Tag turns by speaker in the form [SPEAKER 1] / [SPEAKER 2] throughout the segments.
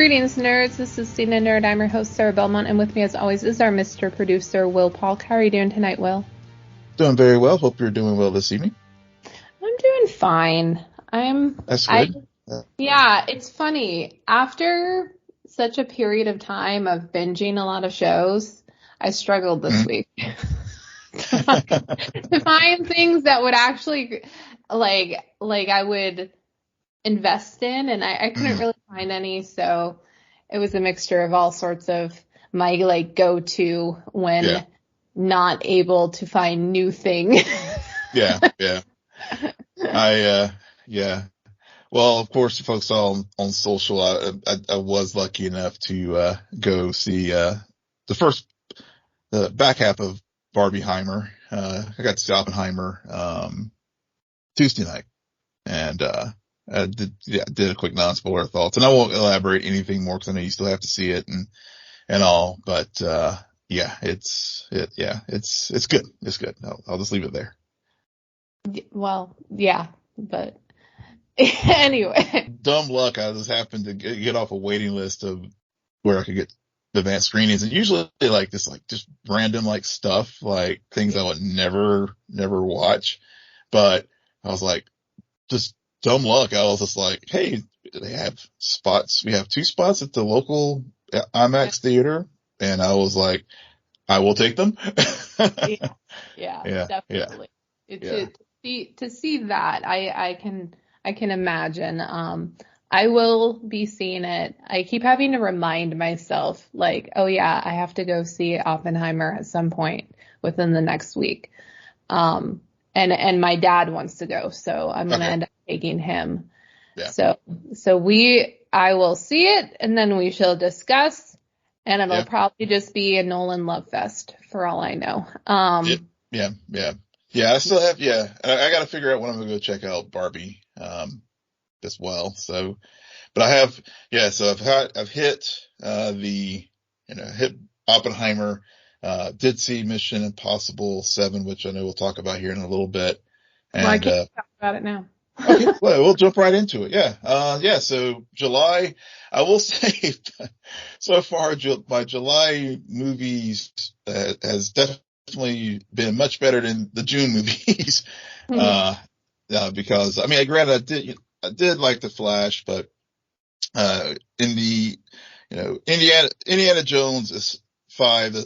[SPEAKER 1] Greetings, nerds. This is CNN Nerd. I'm your host, Sarah Belmont, and with me, as always, is our Mr. Producer, Will Polk. How are you doing tonight, Will?
[SPEAKER 2] Doing very well. Hope you're doing well this evening.
[SPEAKER 1] I'm doing fine.
[SPEAKER 2] That's good.
[SPEAKER 1] Yeah, it's funny. After such a period of time of binging a lot of shows, I struggled this week to find things that would actually, like I would invest in, and I couldn't really find any, so it was a mixture of all sorts of my go-to when not able to find new thing.
[SPEAKER 2] Yeah. Well, of course, folks saw on social, I was lucky enough to go see the back half of Barbieheimer. I got to see Oppenheimer Tuesday night, and I did a quick non-spoiler thoughts, and I won't elaborate anything more because I know you still have to see it and all, but it's good. It's good. I'll just leave it there.
[SPEAKER 1] Well, yeah, but anyway.
[SPEAKER 2] Dumb luck. I just happened to get off a waiting list of where I could get advanced screenings, and usually just random stuff, like things I would never watch. But I was like, just dumb luck. I was just like, hey, they have spots. We have 2 spots at the local IMAX theater, and I was like, I will take them.
[SPEAKER 1] Yeah, definitely. To see that, I can imagine. I will be seeing it. I keep having to remind myself, oh yeah, I have to go see Oppenheimer at some point within the next week. And my dad wants to go, so I'm going to end up taking him.
[SPEAKER 2] Yeah.
[SPEAKER 1] So I will see it, and then we shall discuss, and it'll probably just be a Nolan love fest for all I know.
[SPEAKER 2] I still have, I got to figure out when I'm going to go check out Barbie, as well. So, but I have, so I've hit, hit Oppenheimer, did see Mission Impossible 7, which I know we'll talk about here in a little bit. And,
[SPEAKER 1] I can't talk about it now.
[SPEAKER 2] Okay, well, we'll jump right into it. So July, I will say so far, my July movies, has definitely been much better than the June movies. Because, granted, I did like The Flash, but, in the, Indiana Jones 5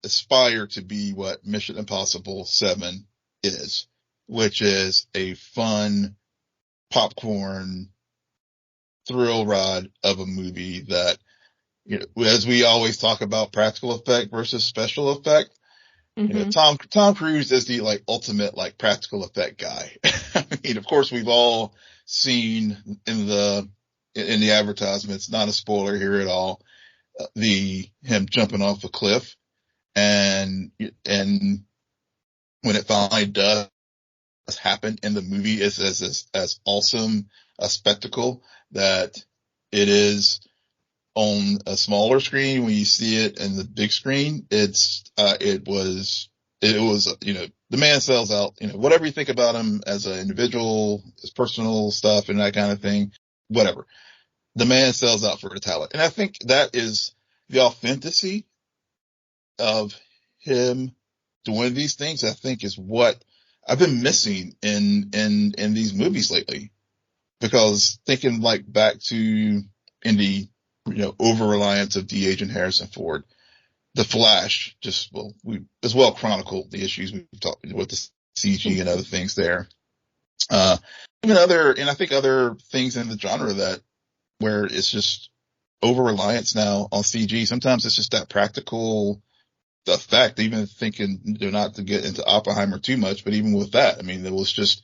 [SPEAKER 2] aspire to be what Mission Impossible 7 is, which is a fun popcorn thrill ride of a movie that, as we always talk about practical effect versus special effect, Tom Cruise is the ultimate practical effect guy. Of course, we've all seen in the advertisements, not a spoiler here at all, him jumping off a cliff, and when it finally does happen in the movie, is as awesome a spectacle that it is on a smaller screen. When you see it in the big screen, it was, the man sells out, whatever you think about him as an individual, his personal stuff and that kind of thing, whatever. The man sells out for the talent. And I think that is the authenticity of him doing these things, I think, is what I've been missing in these movies lately. Because thinking back to in the, over-reliance of de-aging Harrison Ford, The Flash we as well chronicled the issues we've talked with the CG and other things there. I think other things in the genre where it's just over-reliance now on CG. Sometimes it's just that practical effect, even thinking not to get into Oppenheimer too much, but even with that, it was just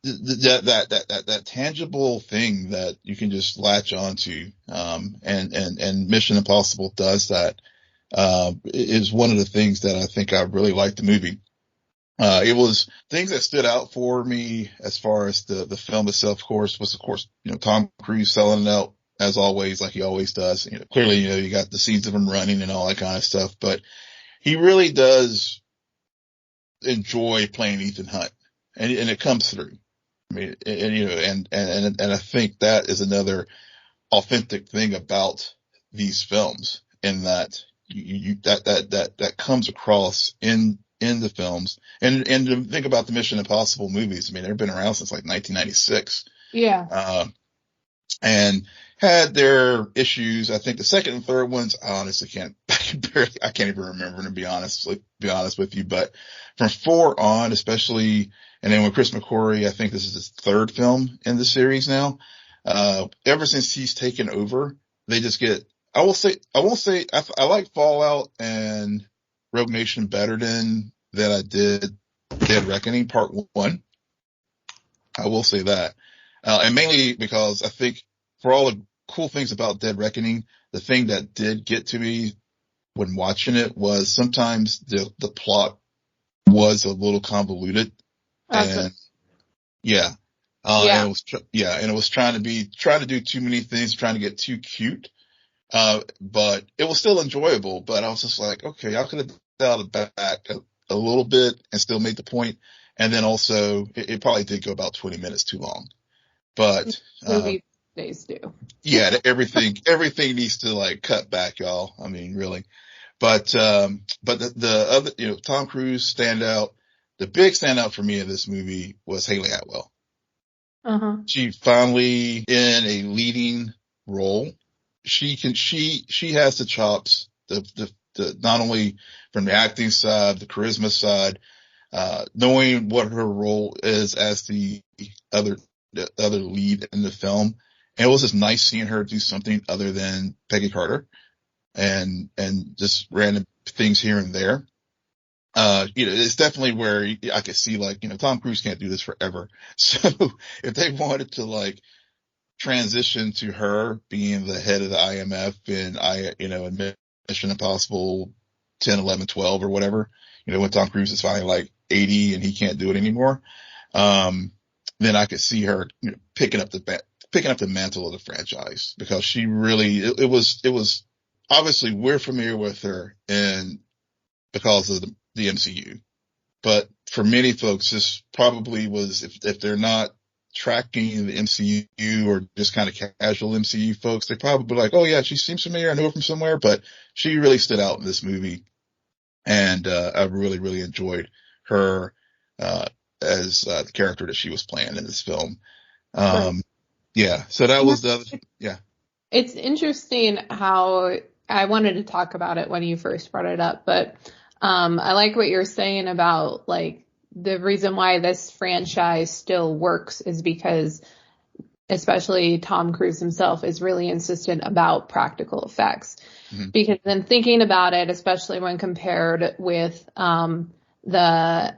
[SPEAKER 2] that tangible thing that you can just latch onto. And Mission Impossible does that. Is one of the things that I think I really liked the movie. It was things that stood out for me as far as the film itself, of course, Tom Cruise selling it out as always, like he always does. Clearly, you got the scenes of him running and all that kind of stuff, but he really does enjoy playing Ethan Hunt, and it comes through. And I think that is another authentic thing about these films, in that that comes across in the films. And to think about the Mission Impossible movies, I mean, they've been around since like 1996.
[SPEAKER 1] Yeah.
[SPEAKER 2] And had their issues. I think the second and third ones, I honestly I can't even remember, to be honest with you. But from 4 on, especially, and then with Chris McQuarrie, I think this is his 3rd film in the series now. Ever since he's taken over, they just get, I won't say, I like Fallout and Rogue Nation better than I did Dead Reckoning Part 1. I will say that. And mainly because I think, for all the cool things about Dead Reckoning, the thing that did get to me when watching it was sometimes the plot was a little convoluted. And yeah. And it was trying to do too many things, trying to get too cute. But it was still enjoyable. But I was just like, okay, I could have dialed it back a little bit and still made the point. And then also, it probably did go about 20 minutes too long. But
[SPEAKER 1] movie days do.
[SPEAKER 2] Yeah, everything needs to like cut back, y'all. I mean, really. But the other, Tom Cruise standout. The big standout for me in this movie was Haley Atwell. She finally in a leading role. She has the chops, the not only from the acting side, the charisma side, knowing what her role is as the other lead in the film. And it was just nice seeing her do something other than Peggy Carter and just random things here and there. It's definitely where I could see, like, Tom Cruise can't do this forever. So if they wanted to like transition to her being the head of the IMF in Mission Impossible 10, 11, 12 or whatever, when Tom Cruise is finally like 80 and he can't do it anymore, then I could see her picking up the mantle of the franchise, because she really, it was obviously we're familiar with her and because of the MCU, but for many folks, this probably was, if they're not tracking the MCU or just kind of casual MCU folks, they probably like, oh yeah, she seems familiar, I know her from somewhere, but she really stood out in this movie. And, I really, really enjoyed her, as the character that she was playing in this film. Yeah. So that was the other, yeah.
[SPEAKER 1] It's interesting how I wanted to talk about it when you first brought it up, but I like what you're saying about, like, the reason why this franchise still works is because, especially Tom Cruise himself, is really insistent about practical effects. Mm-hmm. Because then thinking about it, especially when compared with the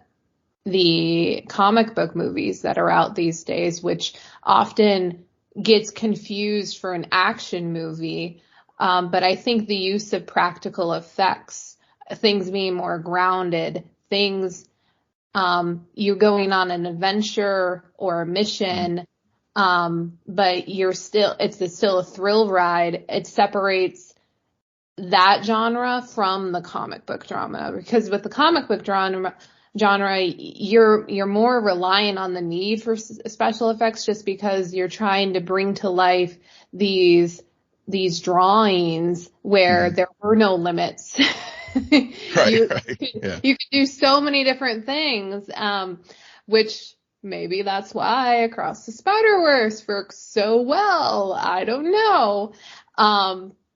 [SPEAKER 1] comic book movies that are out these days, which often gets confused for an action movie. But I think the use of practical effects, things being more grounded, things, you're going on an adventure or a mission, but it's still a thrill ride. It separates that genre from the comic book genre, because with the comic book genre, you're more reliant on the need for special effects, just because you're trying to bring to life these drawings where there were no limits. You could do so many different things, which maybe that's why Across the Spider-Verse works so well. I don't know.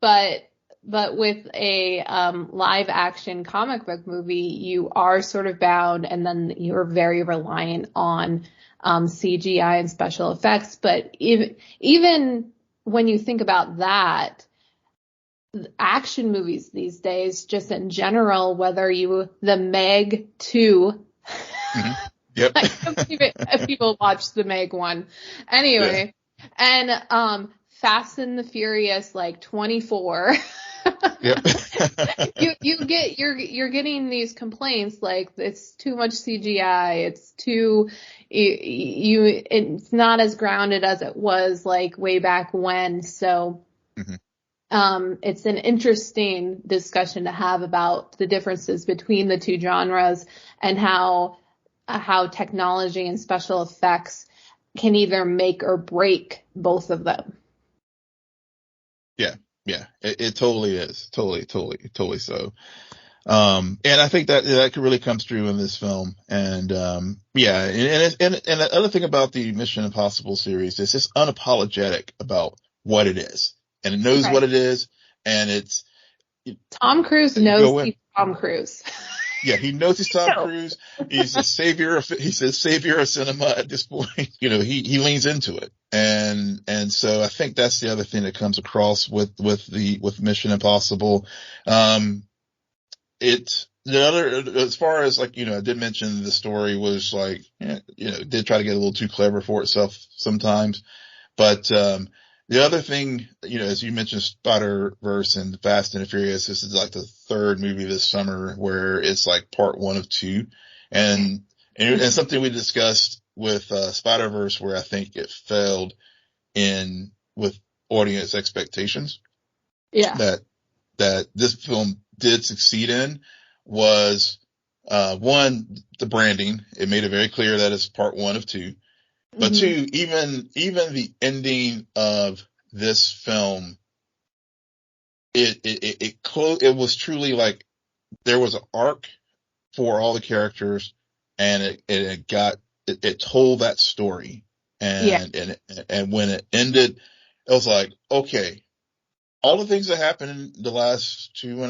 [SPEAKER 1] But with a live action comic book movie, you are sort of bound, and then you're very reliant on CGI and special effects. But even when you think about that, action movies these days, just in general, the Meg 2,
[SPEAKER 2] Yep.
[SPEAKER 1] I can't believe it if people watch the Meg 1. Anyway, and Fast and the Furious, like 24.
[SPEAKER 2] Yep.
[SPEAKER 1] you're getting these complaints like it's too much CGI, it's too it's not as grounded as it was like way back when. So it's an interesting discussion to have about the differences between the two genres and how technology and special effects can either make or break both of them.
[SPEAKER 2] Yeah. Yeah. It totally is. Totally so. And I think that really comes through in this film. And, yeah. And the other thing about the Mission Impossible series is it's unapologetic about what it is, and it knows
[SPEAKER 1] Right.
[SPEAKER 2] what it is. And
[SPEAKER 1] Tom Cruise knows he's Tom Cruise.
[SPEAKER 2] Yeah, he knows he's Tom Cruise. He's a savior of cinema at this point. He leans into it. And so I think that's the other thing that comes across with Mission Impossible. As far as I did mention the story was did try to get a little too clever for itself sometimes. But, the other thing, as you mentioned, Spider-Verse and Fast and the Furious, this is like the third movie this summer where it's like part 1 of 2. And something we discussed with, Spider-Verse where I think it failed with audience expectations.
[SPEAKER 1] Yeah.
[SPEAKER 2] That this film did succeed in was, one, the branding. It made it very clear that it's part 1 of 2. But two, even the ending of this film, it was truly like there was an arc for all the characters, and it told that story. And when it ended, it was like, okay, all the things that happened in the last 2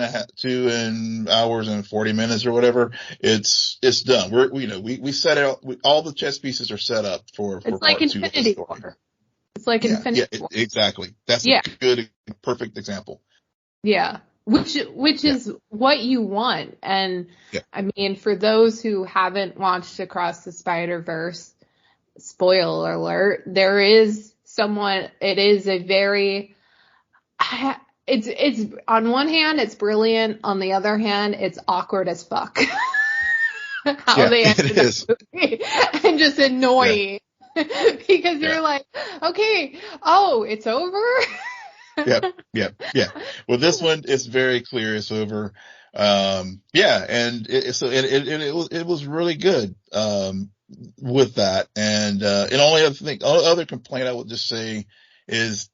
[SPEAKER 2] hours and 40 minutes or whatever, it's done. We set out, all the chess pieces are set up for
[SPEAKER 1] it's
[SPEAKER 2] part
[SPEAKER 1] like
[SPEAKER 2] 2 of the
[SPEAKER 1] Infinity
[SPEAKER 2] story.
[SPEAKER 1] War. It's like Infinity War.
[SPEAKER 2] Exactly. That's a good, perfect example.
[SPEAKER 1] Yeah. Which is what you want. And I mean, for those who haven't watched Across the Spider-Verse, spoiler alert, it is a very, it's on one hand, it's brilliant. On the other hand, it's awkward as fuck. How they ended the movie. And just annoying. Because you're like, okay, it's over.
[SPEAKER 2] Yeah. Well, this one is very clear it's over. And it was really good, with that. And only other complaint I would just say is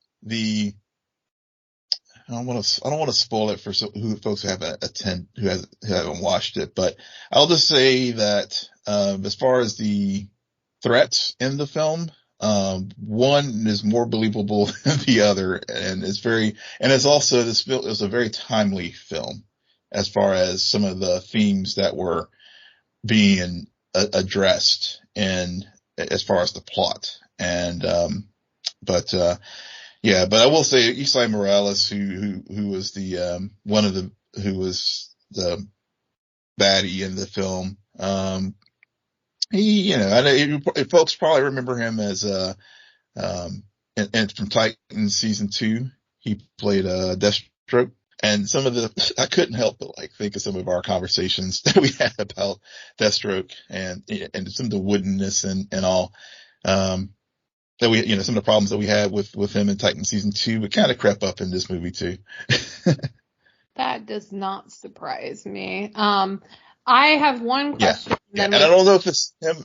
[SPEAKER 2] I don't want to spoil it for folks who haven't watched it, but I'll just say that, as far as the threats in the film, one is more believable than the other, and it's also, this film is a very timely film as far as some of the themes that were being addressed, and as far as the plot. And, but I will say Isai Morales, who was who was the baddie in the film, folks probably remember him as, and from Titans season 2, he played, Deathstroke. And I couldn't help but think of some of our conversations that we had about Deathstroke and some of the woodenness and all, that some of the problems that we had with him in Titan season 2 would kind of creep up in this movie too.
[SPEAKER 1] That does not surprise me. I have one question.
[SPEAKER 2] And I don't know if it's him.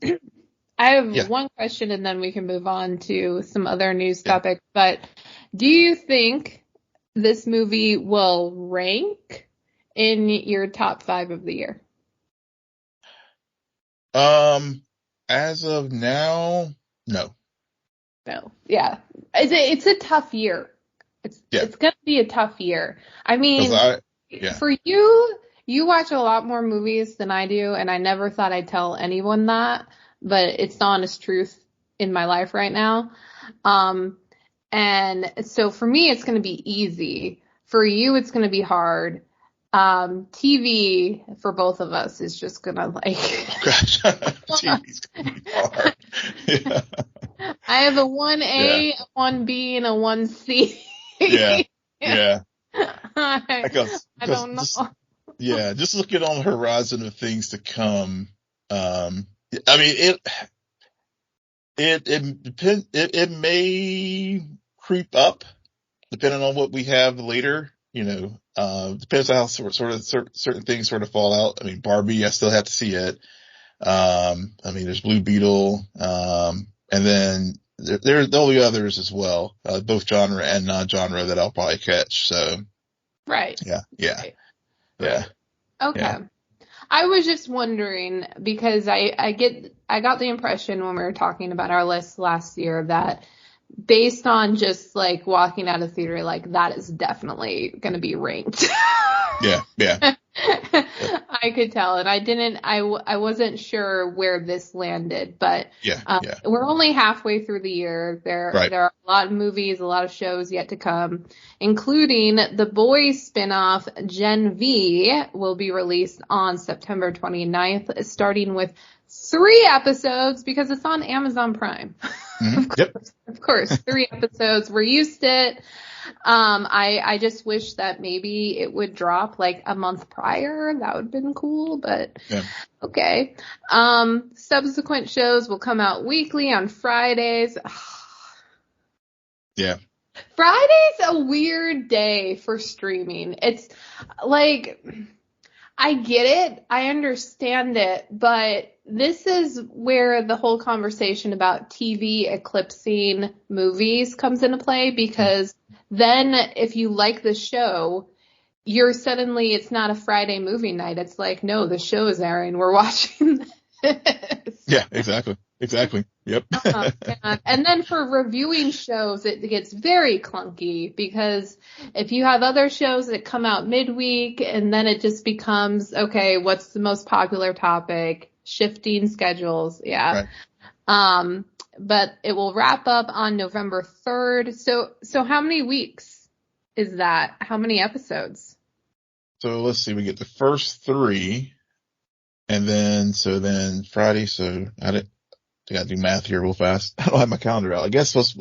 [SPEAKER 1] I have one question, and then we can move on to some other news topics. But do you think this movie will rank in your top 5 of the year?
[SPEAKER 2] As of now, no.
[SPEAKER 1] No. Yeah. It's a tough year. It's going to be a tough year. I mean, for you watch a lot more movies than I do, and I never thought I'd tell anyone that, but it's the honest truth in my life right now. And so for me, it's going to be easy. For you, it's going to be hard. TV for both of us is just going to
[SPEAKER 2] TV's going to be hard. Yeah.
[SPEAKER 1] I have a 1A, a 1B, and a 1C.
[SPEAKER 2] Yeah.
[SPEAKER 1] I don't know.
[SPEAKER 2] Just looking on the horizon of things to come. I mean, it may creep up depending on what we have later. Depends on how certain things sort of fall out. I mean, Barbie, I still have to see it. There's Blue Beetle. And then there'll be others as well, both genre and non-genre that I'll probably catch. So
[SPEAKER 1] right.
[SPEAKER 2] Yeah.
[SPEAKER 1] Right.
[SPEAKER 2] Yeah.
[SPEAKER 1] Okay.
[SPEAKER 2] Yeah.
[SPEAKER 1] I was just wondering because I got the impression when we were talking about our list last year that based on just like walking out of theater, like that is definitely going to be ranked.
[SPEAKER 2] Yeah.
[SPEAKER 1] I could tell, and I wasn't sure where this landed, but
[SPEAKER 2] Yeah.
[SPEAKER 1] we're only halfway through the year.
[SPEAKER 2] Right.
[SPEAKER 1] There are a lot of movies, a lot of shows yet to come, including the Boys spinoff Gen V will be released on September 29th, starting with 3 episodes because it's on Amazon Prime.
[SPEAKER 2] Mm-hmm.
[SPEAKER 1] Of course, 3 episodes. We're used to it. I just wish that maybe it would drop like a month prior. That would have been cool, but okay. Subsequent shows will come out weekly on Fridays.
[SPEAKER 2] Yeah.
[SPEAKER 1] Friday's a weird day for streaming. It's like, I get it. I understand it, but this is where the whole conversation about TV eclipsing movies comes into play, because then if you like the show, it's not a Friday movie night. It's like, no, the show is airing. We're watching this.
[SPEAKER 2] Yeah, exactly. Yep.
[SPEAKER 1] And then for reviewing shows, it gets very clunky because if you have other shows that come out midweek and then it just becomes, okay, what's the most popular topic? Shifting schedules. Yeah.
[SPEAKER 2] Right.
[SPEAKER 1] But it will wrap up on November 3rd. So how many weeks is that? How many episodes?
[SPEAKER 2] So let's see, we get the first 3 and then Friday. So I gotta do math here real fast. I don't have my calendar out. I guess 8. Is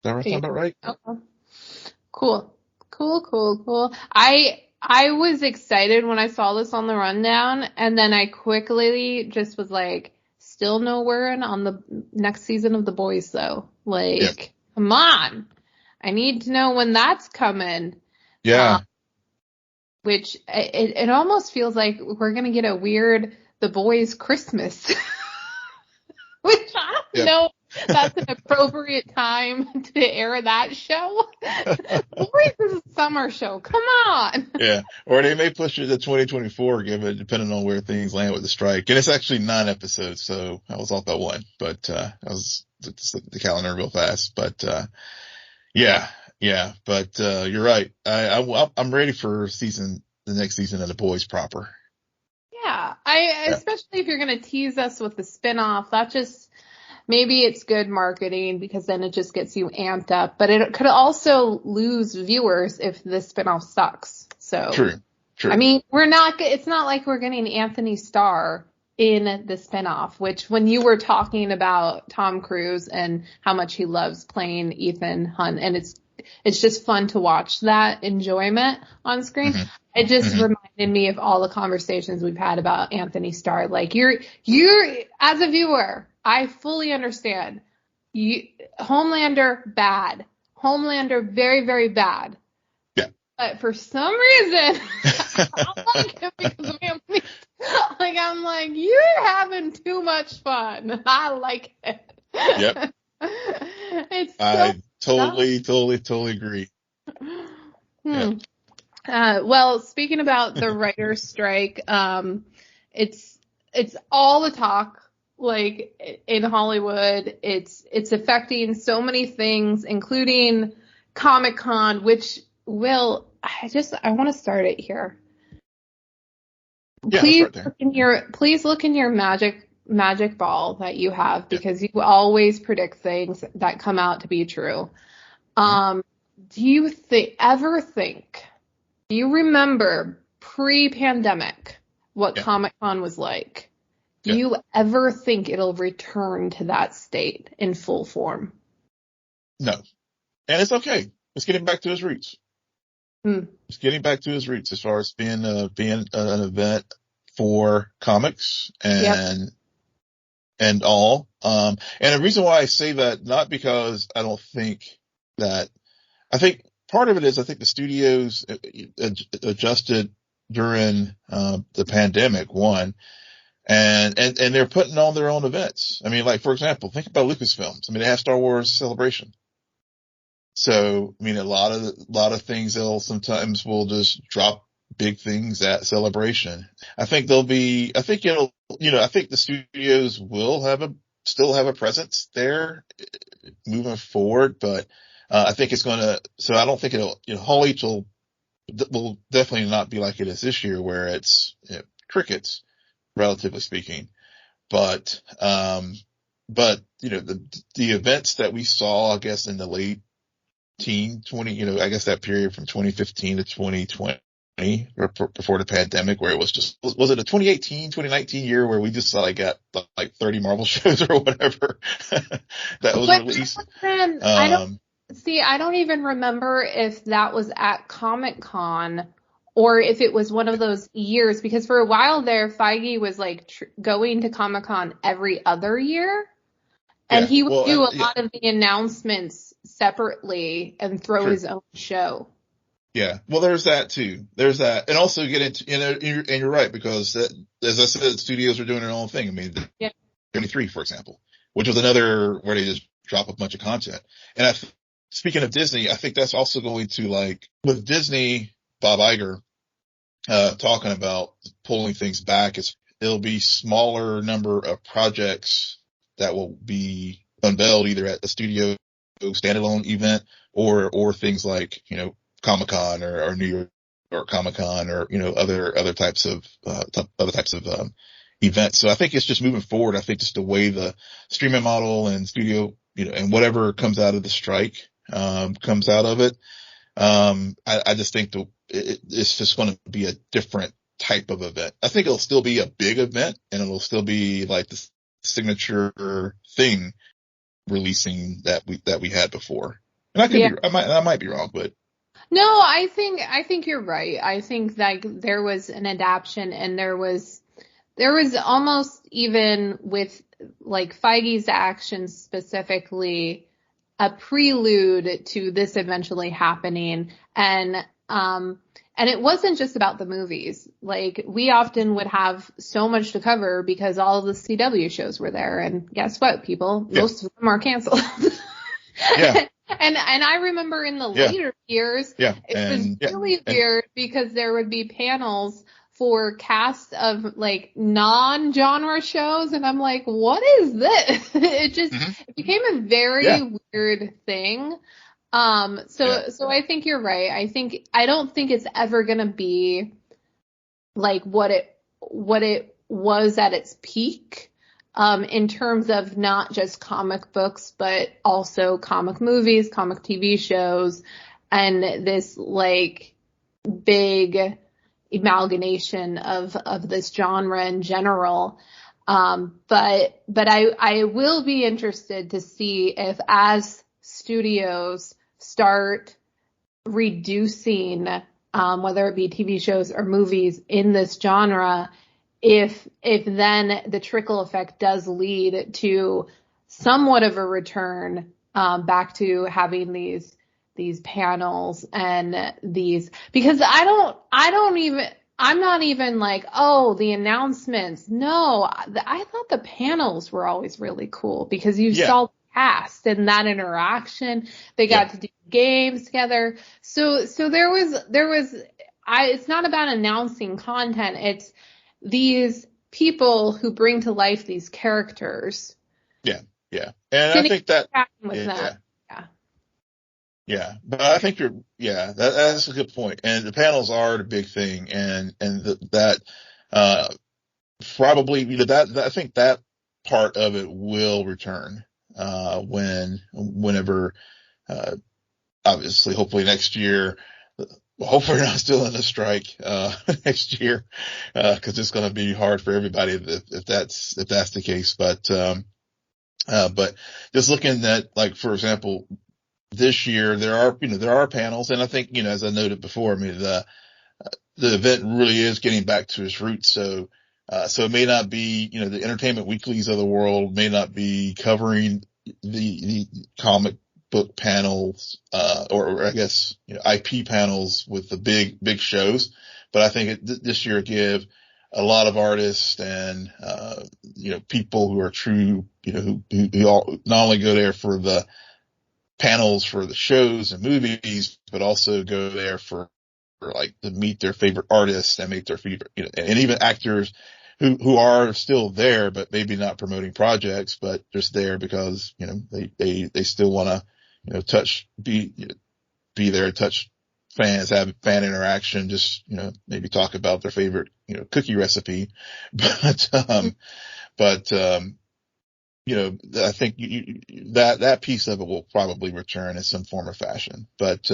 [SPEAKER 2] that right? Sound about right?
[SPEAKER 1] Okay. Cool. I was excited when I saw this on the rundown, and then I quickly just was like, still no word on the next season of The Boys though. Like, Come on. I need to know when that's coming.
[SPEAKER 2] Yeah.
[SPEAKER 1] Which it almost feels like we're going to get a weird The Boys Christmas. Which I don't know that's an appropriate time to air that show. Boys is a summer show. Come on.
[SPEAKER 2] Yeah. Or they may push it to 2024, depending on where things land with the strike. And it's actually 9 episodes, so I was off by 1. But I was just looking at the calendar real fast. But yeah. But you're right. I'm ready for the next season of The Boys proper.
[SPEAKER 1] Yeah. Especially if you're going to tease us with the spinoff, that just, maybe it's good marketing because then it just gets you amped up, but it could also lose viewers if the spinoff sucks. So
[SPEAKER 2] True.
[SPEAKER 1] I mean, it's not like we're getting Anthony Starr in the spinoff, which when you were talking about Tom Cruise and how much he loves playing Ethan Hunt, and it's just fun to watch that enjoyment on screen. Mm-hmm. It just reminded me of all the conversations we've had about Anthony Starr. Like you're as a viewer, I fully understand. Homelander, bad. Homelander, very, very bad.
[SPEAKER 2] Yeah.
[SPEAKER 1] But for some reason, I don't like him because of Anthony. Like, I'm like, you're having too much fun. I like it.
[SPEAKER 2] Yep. I totally agree.
[SPEAKER 1] Yep. Well, speaking about the writer's strike, it's all the talk. Like in Hollywood, it's affecting so many things, including Comic-Con, which I want to start it here.
[SPEAKER 2] Yeah,
[SPEAKER 1] please look in your magic ball that you have, because you always predict things that come out to be true. Do you remember pre-pandemic what Comic-Con was like? Do you ever think it'll return to that state in full form?
[SPEAKER 2] No. And it's okay. It's getting back to its roots. It's getting back to its roots as far as being an event for comics and all. And the reason why I say that, not because I don't think that, I think part of it is I think the studios adjusted during the pandemic, one. and they're putting on their own events. I mean, like, for example, think about Lucasfilms. I mean, they have Star Wars Celebration. So, I mean, a lot of things they'll sometimes will just drop big things at Celebration. I think I think the studios will still have a presence there moving forward, but, I think it's so I don't think Hall H will definitely not be like it is this year where it's, crickets, relatively speaking. But the events that we saw, I guess, in the late 20, I guess that period from 2015 to 2020, before the pandemic, where it was it a 2018, 2019 year where we just got like 30 Marvel shows or whatever that was released.
[SPEAKER 1] I don't even remember if that was at Comic-Con or if it was one of those years, because for a while there, Feige was going to Comic-Con every other year. And he would do a lot of the announcements separately and throw his own show.
[SPEAKER 2] Yeah. Well, there's that too. There's that. And also get into, and you're right, because as I said, studios are doing their own thing. I mean, 23, for example, which was another where they just drop a bunch of content. And speaking of Disney, I think that's also going to, with Disney, Bob Iger, talking about pulling things back. It'll be smaller number of projects that will be unveiled either at the studio standalone event or things like, Comic-Con or New York Comic-Con or, other types of events. So I think it's just moving forward. I think just the way the streaming model and studio, and whatever comes out of the strike, comes out of it. I just think it's just going to be a different type of event. I think it'll still be a big event and it'll still be like the signature thing releasing that we had before. And I might be wrong, but.
[SPEAKER 1] No, I think you're right. I think there was an adaptation, and there was almost, even with Feige's actions specifically, a prelude to this eventually happening. And it wasn't just about the movies. We often would have so much to cover because all of the CW shows were there. And guess what, people? Most of them are canceled.
[SPEAKER 2] Yeah.
[SPEAKER 1] And I remember in the later years, it was really weird because there would be panels for cast of non-genre shows, and I'm like, what is this? It became a very weird thing. So I think you're right. I don't think it's ever gonna be what it was at its peak. In terms of not just comic books, but also comic movies, comic TV shows, and this big amalgamation of this genre in general. But I will be interested to see if, as studios start reducing, whether it be TV shows or movies in this genre, if then the trickle effect does lead to somewhat of a return back to having these panels and these, because I'm not even the announcements. No, I thought the panels were always really cool because you saw the cast and that interaction. They got to do games together. So there was it's not about announcing content. It's these people who bring to life these characters.
[SPEAKER 2] Yeah. And I think that, but I think that's a good point. And the panels are the big thing. And that, probably, I think that part of it will return, whenever, obviously, hopefully next year. Hopefully we're not still in a strike, next year, cause it's going to be hard for everybody if that's the case. But just looking at, for example, this year, there are panels. And I think, as I noted before, I mean, the event really is getting back to its roots. So it may not be, the entertainment weeklies of the world may not be covering the comic book panels, or I guess, IP panels with the big shows. But I think this year give a lot of artists and, people who are true, who all not only go there for the panels for the shows and movies, but also go there for like to meet their favorite artists and meet their favorite, and even actors who are still there, but maybe not promoting projects, but just there because, they still want to, be there, touch fans, have fan interaction, just, maybe talk about their favorite, cookie recipe. But, I think that piece of it will probably return in some form or fashion. But,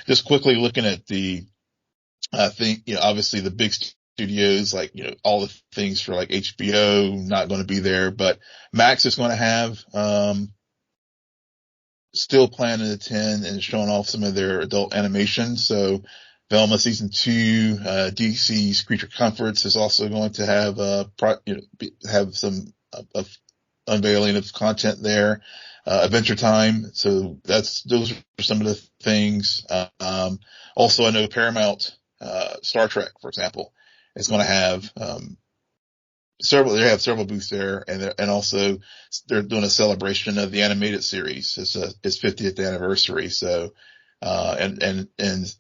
[SPEAKER 2] just quickly looking at I think, obviously the big studios, like, all the things for like HBO not going to be there, but Max is going to have, still planning to attend and showing off some of their adult animation. So Velma season 2, DC's Creature Comforts is also going to have, have some, unveiling of content there, Adventure Time. So those are some of the things. Also I know Paramount, Star Trek, for example, is going to have, they have several booths there, and also they're doing a celebration of the animated series. It's 50th anniversary. So, and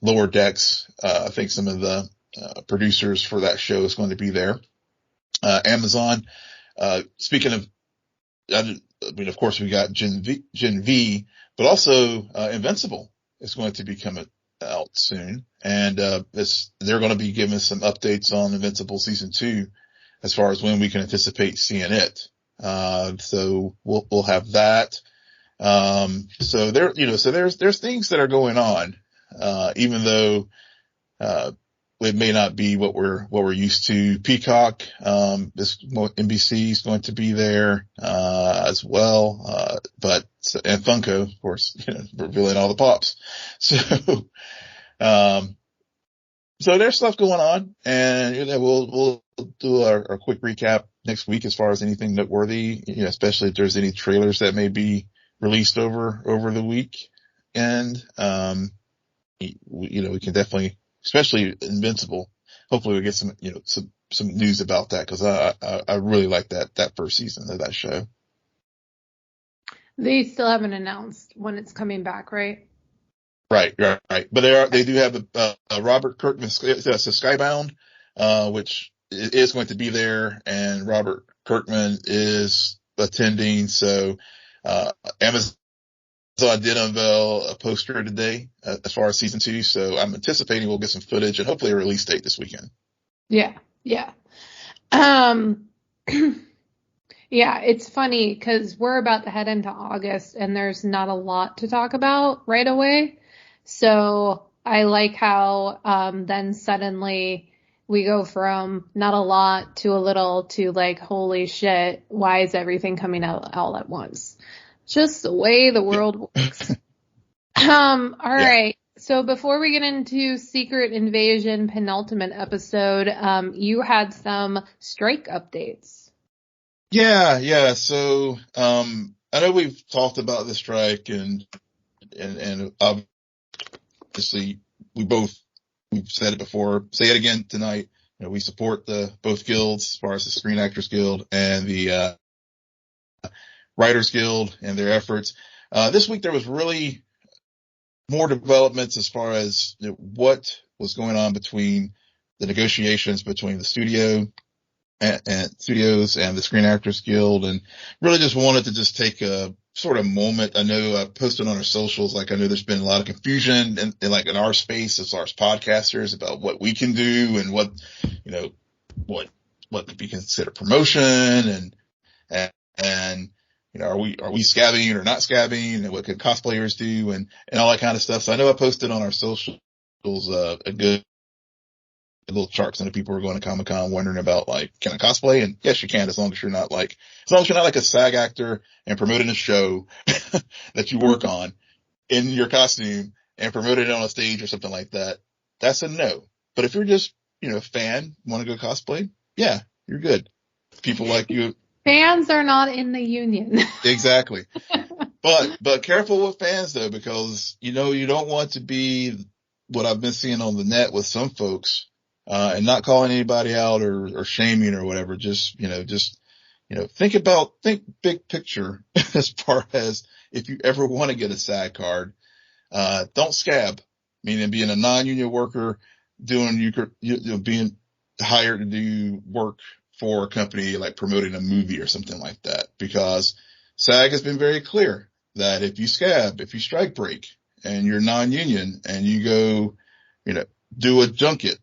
[SPEAKER 2] Lower Decks, I think some of the, producers for that show is going to be there. Amazon, speaking of, I mean, of course we got Gen V, but also, Invincible is going to be coming out soon. And, they're going to be giving us some updates on Invincible season 2 as far as when we can anticipate seeing it. So we'll have that. So there's things that are going on, even though, it may not be what we're used to. Peacock, NBC is going to be there, as well. And Funko, of course, revealing all the pops. So there's stuff going on, and we'll do our quick recap next week as far as anything noteworthy, especially if there's any trailers that may be released over the week. And, we can definitely, especially Invincible, hopefully we get some, some news about that, because I really like that first season of that show.
[SPEAKER 1] They still haven't announced when it's coming back, right?
[SPEAKER 2] Right. But they do have a Robert Kirkman, that's a Skybound, which is going to be there, and Robert Kirkman is attending. So, Amazon did unveil a poster today, as far as season 2. So I'm anticipating we'll get some footage and hopefully a release date this weekend.
[SPEAKER 1] Yeah. Yeah, it's funny because we're about to head into August and there's not a lot to talk about right away. So I like how, then suddenly we go from not a lot to a little to like, holy shit, why is everything coming out all at once? Just the way the world works. All right. So before we get into Secret Invasion penultimate episode, you had some strike updates.
[SPEAKER 2] Yeah. So, I know we've talked about the strike and obviously we've said it before, say it again tonight. We support both guilds as far as the Screen Actors Guild and the, Writers Guild and their efforts. This week there was really more developments as far as what was going on between the negotiations between the studios and the Screen Actors Guild, and really just wanted to just take a sort of moment. I know I posted on our socials, like I know there's been a lot of confusion in our space as far as podcasters about what we can do and what could be considered promotion and are we scabbing or not scabbing, and what can cosplayers do and all that kind of stuff. So I know I posted on our socials, a good little chart. Some people were going to Comic-Con wondering about, like, can I cosplay? And yes, you can, as long as you're not like a SAG actor and promoting a show that you work on in your costume and promoting it on a stage or something like that. That's a no. But if you're just, a fan, want to go cosplay, yeah, you're good. People like you.
[SPEAKER 1] Fans are not in the union.
[SPEAKER 2] Exactly. But careful with fans though, because, you don't want to be what I've been seeing on the net with some folks and not calling anybody out or shaming or whatever. Just think big picture as far as if you ever want to get a SAG card, don't scab, meaning being a non-union worker, being hired to do work for a company like promoting a movie or something like that, because SAG has been very clear that if you scab, if you strike break and you're non-union and you go, do a junket,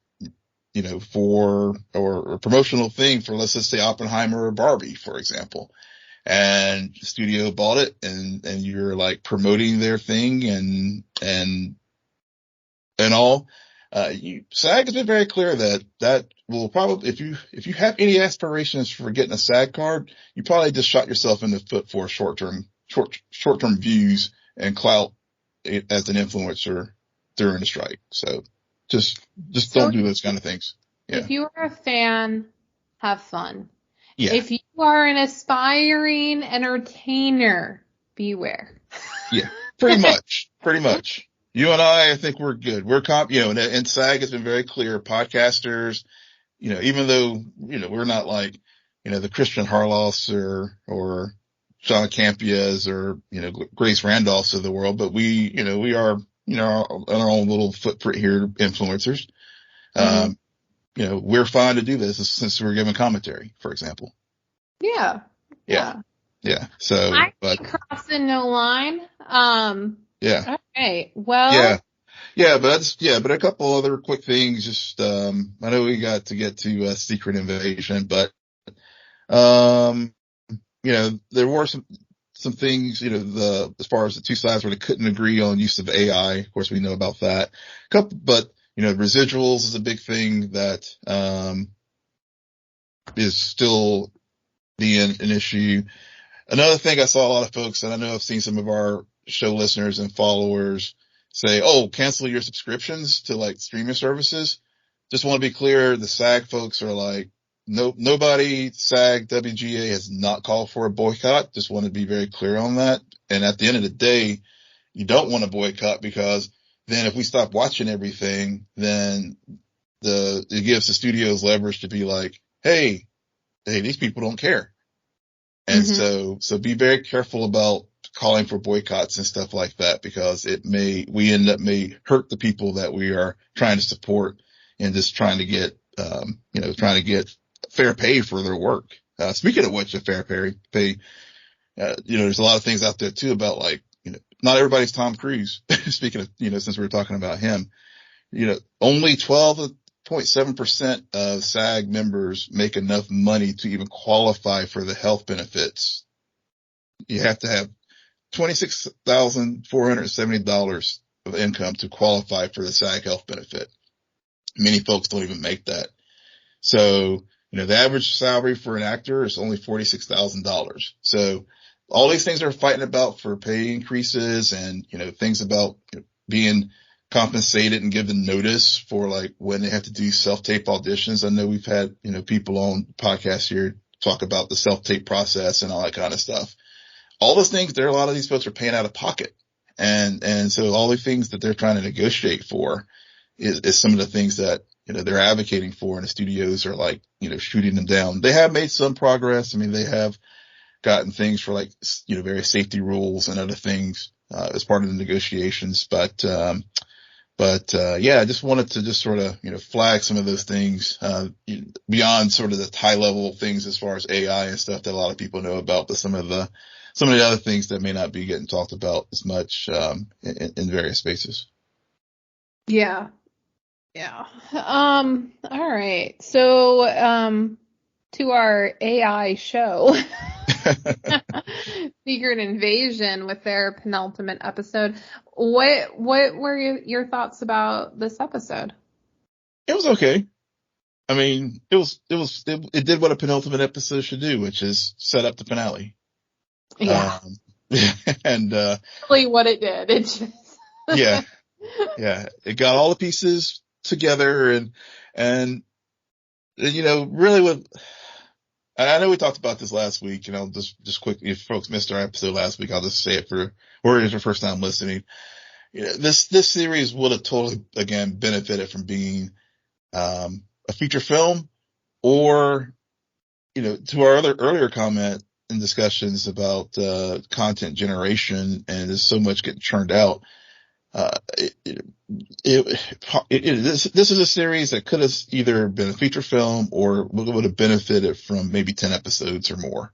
[SPEAKER 2] for, or a promotional thing for, let's just say Oppenheimer or Barbie, for example, and the studio bought it and you're like promoting their thing and all, SAG has been very clear that will probably, if you have any aspirations for getting a SAG card, you probably just shot yourself in the foot for short-term views and clout as an influencer during the strike. So just don't do those kind of things. Yeah.
[SPEAKER 1] If you are a fan, have fun.
[SPEAKER 2] Yeah.
[SPEAKER 1] If you are an aspiring entertainer, beware.
[SPEAKER 2] Yeah, pretty much. You and I think we're good. We're and SAG has been very clear. Podcasters, even though, we're not like, the Christian Harloffs or John Campias or, Grace Randolphs of the world, but we are, on our own little footprint here, influencers.
[SPEAKER 1] Mm-hmm.
[SPEAKER 2] We're fine to do this since we're giving commentary, for example.
[SPEAKER 1] Yeah.
[SPEAKER 2] So,
[SPEAKER 1] I crossing no line.
[SPEAKER 2] Yeah.
[SPEAKER 1] Okay. Well.
[SPEAKER 2] But a couple other quick things. Just, I know we got to get to Secret Invasion, but, there were some things, as far as the two sides where they couldn't agree on use of AI. Of course, we know about that. But, residuals is a big thing that, is still being an issue. Another thing I saw a lot of folks, and I know I've seen some of our show listeners and followers say, oh, cancel your subscriptions to like streaming services. Just want to be clear. The SAG folks are like, nobody, SAG, WGA has not called for a boycott. Just want to be very clear on that. And at the end of the day, you don't want to boycott, because then if we stop watching everything, then it gives the studios leverage to be like, hey, these people don't care. And so be very careful about calling for boycotts and stuff like that, because we end up may hurt the people that we are trying to support and just trying to get fair pay for their work. Speaking of which, a fair pay, there's a lot of things out there too about like, not everybody's Tom Cruise. Speaking of, since we were talking about him, only 12.7% of SAG members make enough money to even qualify for the health benefits. You have to have $26,470 of income to qualify for the SAG health benefit. Many folks don't even make that. So, the average salary for an actor is only $46,000. So all these things are fighting about for pay increases and, things about being compensated and given notice for like when they have to do self-tape auditions. I know we've had, people on podcasts here talk about the self-tape process and all that kind of stuff. All those things, a lot of these folks are paying out of pocket. And so all the things that they're trying to negotiate for is some of the things that, they're advocating for, and the studios are like, shooting them down. They have made some progress. I mean, they have gotten things for like, various safety rules and other things, as part of the negotiations. But I just wanted to just sort of, flag some of those things, beyond sort of the high level things as far as AI and stuff that a lot of people know about, but some of the other things that may not be getting talked about as much, in various spaces.
[SPEAKER 1] Yeah. All right. So, to our AI show, Secret Invasion, with their penultimate episode. What were your thoughts about this episode?
[SPEAKER 2] It was okay. I mean, it did what a penultimate episode should do, which is set up the finale.
[SPEAKER 1] Yeah.
[SPEAKER 2] And,
[SPEAKER 1] really what it did. It just
[SPEAKER 2] yeah. It got all the pieces together and, really what, I know we talked about this last week, just quickly, if folks missed our episode last week, I'll just say it or it's your first time listening. This series would have totally, again, benefited from being, a feature film, or, to our other earlier comment in discussions about, content generation, and there's so much getting churned out. This is a series that could have either been a feature film or would have benefited from maybe 10 episodes or more.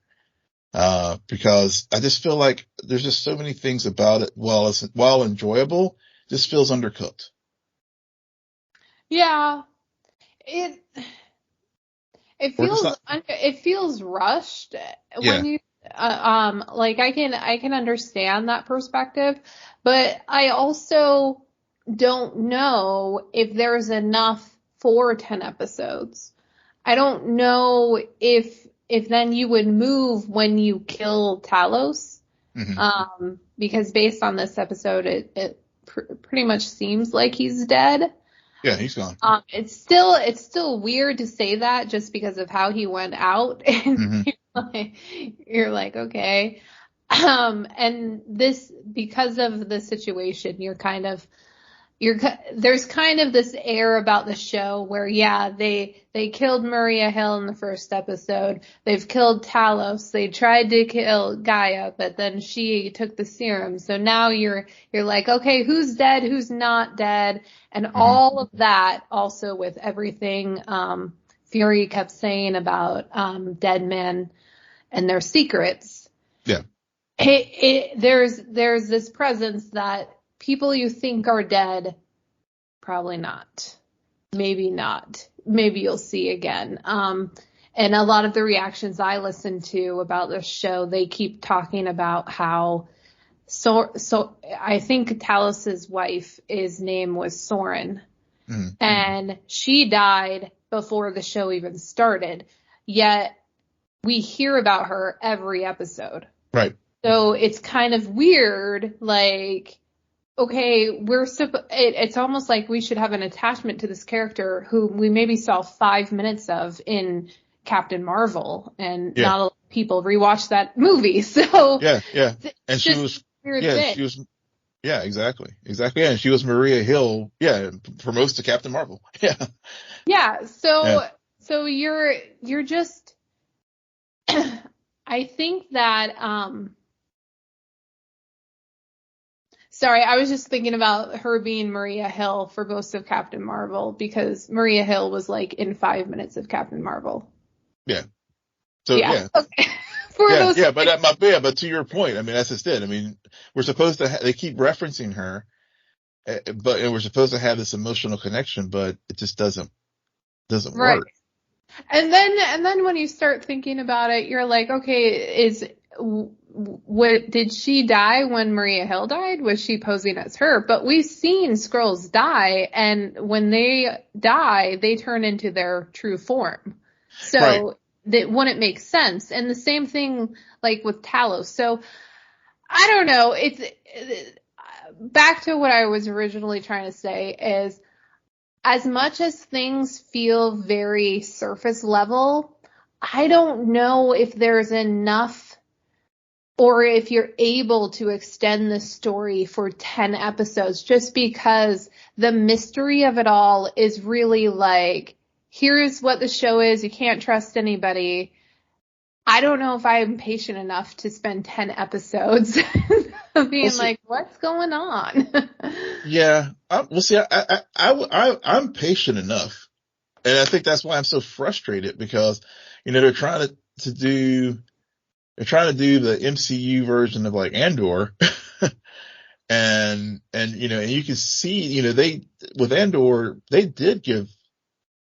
[SPEAKER 2] Because I just feel like there's just so many things about it, while enjoyable, just feels undercooked.
[SPEAKER 1] Yeah. It feels rushed
[SPEAKER 2] Yeah.
[SPEAKER 1] when you like I can understand that perspective, but I also don't know if there's enough for 10 episodes. I don't know if then you would move when you kill Talos.
[SPEAKER 2] Mm-hmm.
[SPEAKER 1] Because based on this episode, it pretty much seems like he's dead.
[SPEAKER 2] Yeah, he's gone.
[SPEAKER 1] It's still weird to say that just because of how he went out, and you're like, okay. And this, because of the situation, there's kind of this air about the show where, yeah, they killed Maria Hill in the first episode. They've killed Talos. They tried to kill Gaia, but then she took the serum. So now you're like, okay, who's dead? Who's not dead? And all of that, also with everything, Fury kept saying about, dead men and their secrets.
[SPEAKER 2] Yeah.
[SPEAKER 1] There's this presence that people you think are dead, probably not. Maybe not. Maybe you'll see again. And a lot of the reactions I listen to about this show, they keep talking about how so I think Talos's wife, his name was Soren. Mm-hmm. And she died before the show even started. Yet we hear about her every episode.
[SPEAKER 2] Right.
[SPEAKER 1] So it's kind of weird, like, okay, it's almost like we should have an attachment to this character who we maybe saw 5 minutes of in Captain Marvel, and not a lot of people rewatched that movie. So
[SPEAKER 2] yeah. And she was exactly. Yeah, and she was Maria Hill, for most of Captain Marvel. Yeah.
[SPEAKER 1] Yeah, so you're just I think that sorry, I was just thinking about her being Maria Hill for most of Captain Marvel, because Maria Hill was like in 5 minutes of Captain Marvel.
[SPEAKER 2] Yeah. So yeah.
[SPEAKER 1] Okay.
[SPEAKER 2] But to your point, I mean, that's just it. I mean, we're supposed to they keep referencing her, and we're supposed to have this emotional connection, but it just doesn't work.
[SPEAKER 1] And then when you start thinking about it, you're like, okay, did she die when Maria Hill died? Was she posing as her? But we've seen Skrulls die, and when they die, they turn into their true form. So that wouldn't make sense. And the same thing like with Talos. So I don't know. It's back to what I was originally trying to say is, as much as things feel very surface level, I don't know if there's enough, or if you're able to extend the story for 10 episodes, just because the mystery of it all is really like, here's what the show is. You can't trust anybody. I don't know if I'm patient enough to spend 10 episodes being like, what's going on?
[SPEAKER 2] Yeah. I'm patient enough. And I think that's why I'm so frustrated, because, they're trying to do the MCU version of like Andor. and you can see, with Andor, they did give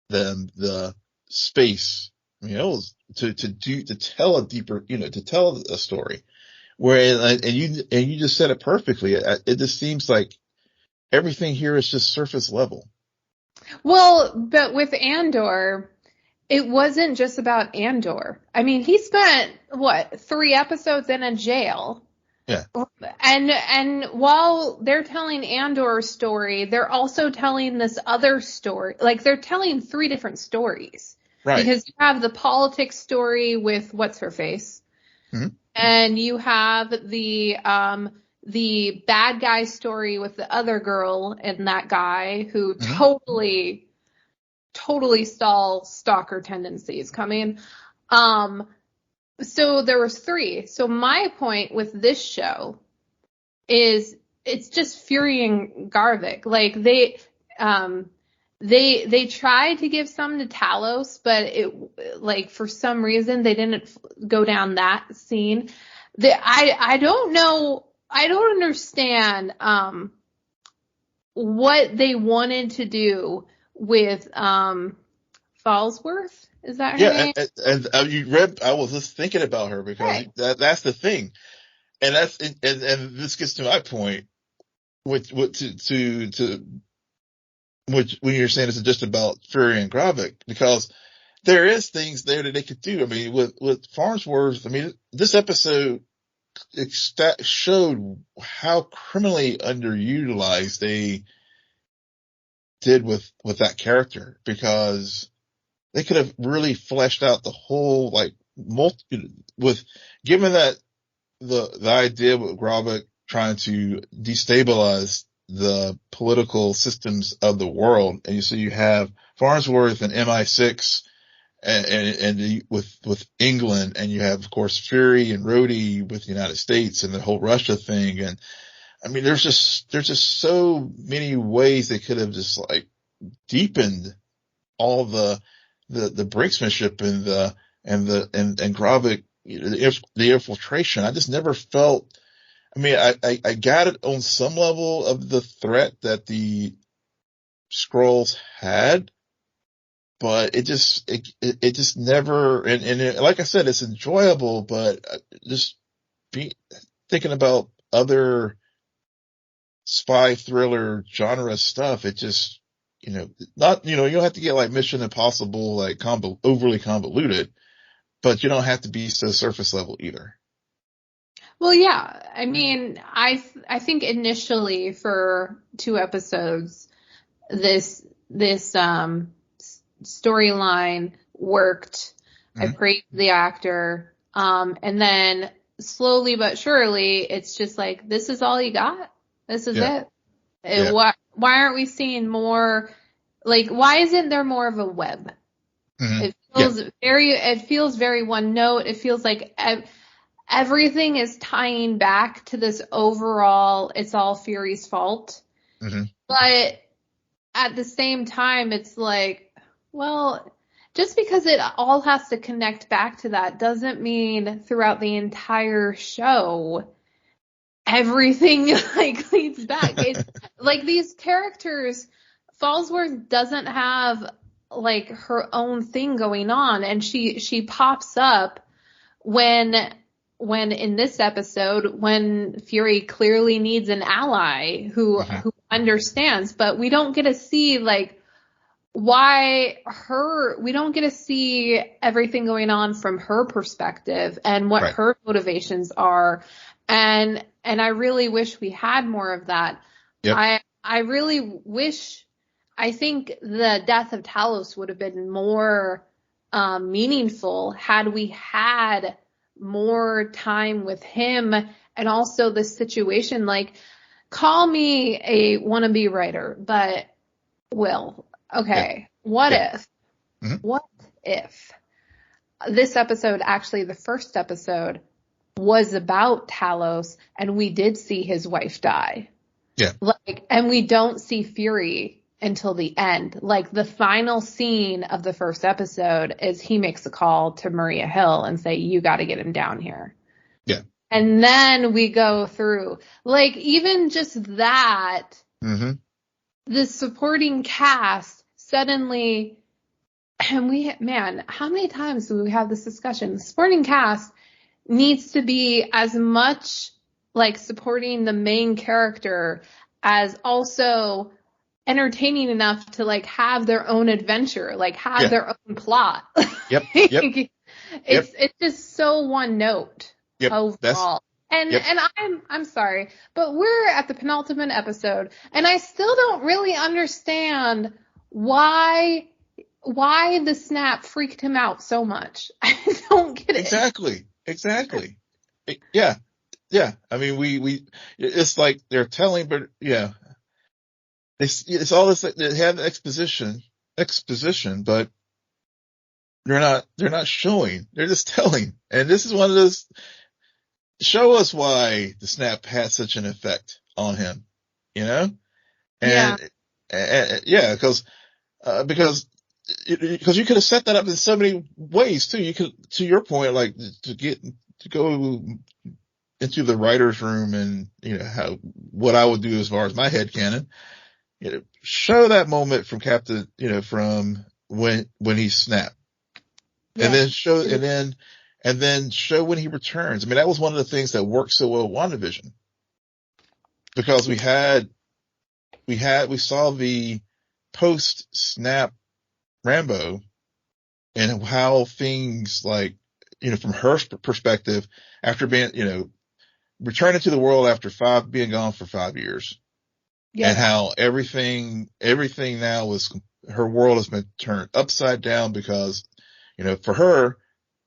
[SPEAKER 2] them the space, it was to tell a deeper, to tell a story. Whereas, and you just said it perfectly. It just seems like everything here is just surface level.
[SPEAKER 1] Well, but with Andor, it wasn't just about Andor. I mean, he spent 3 episodes in a jail.
[SPEAKER 2] Yeah.
[SPEAKER 1] And while they're telling Andor's story, they're also telling this other story. Like, they're telling 3 different stories.
[SPEAKER 2] Right.
[SPEAKER 1] Because you have the politics story with what's her face. Mm-hmm. And you have the bad guy story with the other girl and that guy who totally totally stall stalker tendencies coming. So there was 3. So my point with this show is it's just Fury and Garvik. Like they tried to give some to Talos, but it, like, for some reason they didn't go down that scene. I don't know. I don't understand what they wanted to do with Falsworth. Is that her name?
[SPEAKER 2] And you read. I was just thinking about her because that's the thing, and this gets to my point, which when you're saying it's just about Fury and Gravik, because there is things there that they could do. I mean, with Farnsworth, I mean, this episode showed how criminally underutilized they did with that character, because they could have really fleshed out the whole, like, with, given that the idea with Gravik trying to destabilize the political systems of the world. And you have Farnsworth and MI6 and with England, and you have, of course, Fury and Rhodey with the United States and the whole Russia thing. And I mean, there's just so many ways they could have just, like, deepened all the brinksmanship and Gravik, the infiltration. I just never felt, I mean, I got it on some level of the threat that the Skrulls had, but it just never, and like I said, it's enjoyable, but just thinking about other spy thriller genre stuff, it just, not, you don't have to get like Mission Impossible, like overly convoluted, but you don't have to be so surface level either.
[SPEAKER 1] Well, yeah. I mean, I think initially for 2 episodes, this storyline worked. Mm-hmm. I praised the actor. And then slowly but surely, it's just like, this is all you got. This is it. Yeah. Why aren't we seeing more? Like, why isn't there more of a web? Mm-hmm. It feels very one note. It feels like everything is tying back to this overall, it's all Fury's fault. Mm-hmm. But at the same time, it's like, well, just because it all has to connect back to that doesn't mean throughout the entire show everything, like, leads back. It's like these characters, Falsworth doesn't have, like, her own thing going on, and she pops up when in this episode, when Fury clearly needs an ally who understands, but we don't get to see, like, we don't get to see everything going on from her perspective and what her motivations are. And I really wish we had more of that. Yep. I really wish, I think the death of Talos would have been more meaningful had we had more time with him, and also the situation. Like, call me a wannabe writer, but Will, okay, what if this episode, actually the first episode, was about Talos and we did see his wife die? Yeah. Like, and we don't see Fury until the end. Like, the final scene of the first episode is he makes a call to Maria Hill and say, you got to get him down here. Yeah. And then we go through, like, even just that, the supporting cast suddenly, and how many times do we have this discussion? The supporting cast needs to be as much like supporting the main character as also entertaining enough to, like, have their own adventure, like have their own plot. Yep. It's just so one note overall. And I'm sorry, but we're at the penultimate episode, and I still don't really understand why the snap freaked him out so much. I don't get it.
[SPEAKER 2] Exactly. Yeah. I mean, we it's like they're telling, but it's all this, they have the exposition, exposition, but they're not showing. They're just telling. And this is one of those, show us why the snap had such an effect on him, you know?
[SPEAKER 1] Yeah.
[SPEAKER 2] And yeah, because you could have set that up in so many ways too. You could, to your point, like to go into the writer's room and, what I would do as far as my headcanon, show that moment from Captain, from when he snapped, and
[SPEAKER 1] Yeah.
[SPEAKER 2] then show when he returns. I mean, that was one of the things that worked so well with WandaVision, because we saw the post snap Rambo and how things, like, from her perspective, after being, returning to the world after being gone for 5 years, and how everything now her world has been turned upside down because, for her,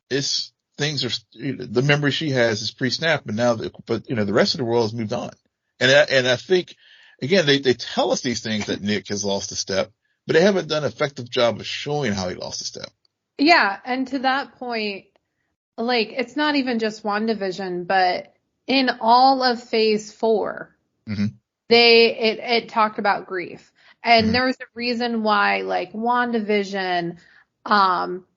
[SPEAKER 2] the memory she has is pre-snap, but the rest of the world has moved on. And I think, again, they tell us these things, that Nick has lost a step, but they haven't done an effective job of showing how he lost a step.
[SPEAKER 1] Yeah. And to that point, like, it's not even just WandaVision, but in all of phase 4,
[SPEAKER 2] Mm-hmm.
[SPEAKER 1] it talked about grief. And
[SPEAKER 2] Mm-hmm.
[SPEAKER 1] there was a reason why, like, WandaVision,